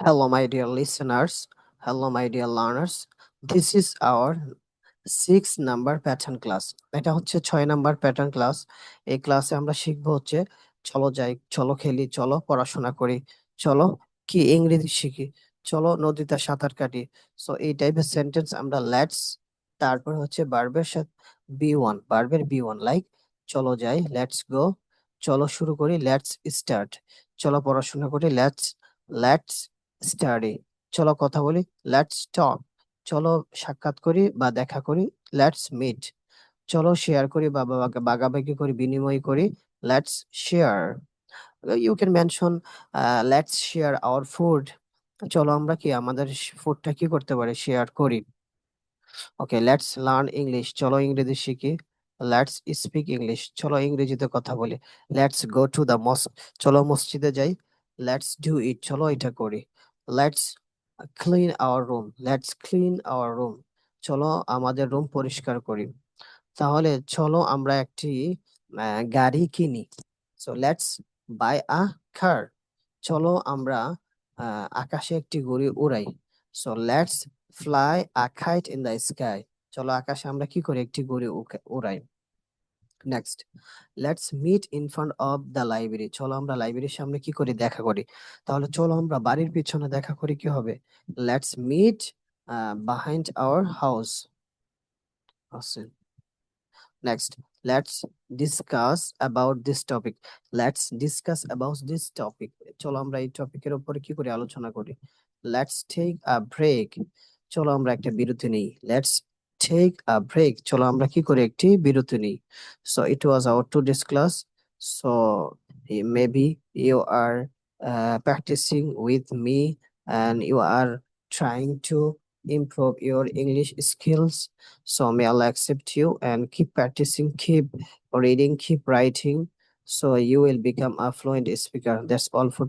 Hello, my dear listeners. Hello, my dear learners. This is our 6 number pattern class. এটা হচ্ছে 6 number pattern class. এই ক্লাসে আমরা শিখবো হচ্ছে চলো যাই, চলো খেলি, চলো পড়াশোনা করি, চলো কি ইংরেজি শিখি, চলো নদীতে সাঁতার কাটি। সো এই টাইপের সেন্টেন্স আমরা লেটস, তারপর হচ্ছে ভার্বের সাথে বি ওয়ান লাইক চলো যাই, লেটস গো, চলো শুরু করি, লেটস স্টার্ট, চলো পড়াশোনা করি, লেটস স্টাডি, চলো কথা বলি, লেটস টক, চলো সাক্ষাৎ করি বা দেখা করি, লেটস মিট, চলো শেয়ার করি বা ভাগাভাগি করি, বিনিময় করি, let's share. You can mention let's share our food, চলো আমরা কি আমাদের ফুডটা কি করতে পারি, শেয়ার করি। ওকে, লেটস লার্ন ইংলিশ, চলো ইংরেজি শিখি। লেটস স্পিক ইংলিশ, চলো ইংরেজিতে কথা বলি। Let's go to the mosque, চলো মসজিদে যাই। লেটস ডু ইট, চলো এটা করি। লেটস ক্লিন আওয়ার রুম, চলো আমাদের রুম পরিষ্কার করি। তাহলে চলো আমরা একটি গাড়ি কিনি। So let's buy a car, চলো আমরা আকাশে একটি ঘুড়ি উড়াই। So let's fly a kite in the sky, চলো আকাশে আমরা কি করি, একটি ঘুড়ি উড়াই। Next, let's meet in front of the library, চলো আমরা লাইব্রেরির সামনে কি করি, দেখা করি। তাহলে চলো আমরা বাড়ির পিছনে দেখা করি, কি হবে, let's meet behind our house. Next, let's discuss about this topic. Let's discuss about this topic. চলো আমরা এই টপিকের উপরে কি করে আলোচনা করি। Let's take a break. চলো আমরা একটা বিরতি নিই। Let's take a break. চলো আমরা কি করে একটি বিরতি নিই। So it was our today's class. So maybe you are practicing with me and you are trying to improve your English skills. So may Allah accept you and keep practicing, keep reading, keep writing. So you will become a fluent speaker. That's all for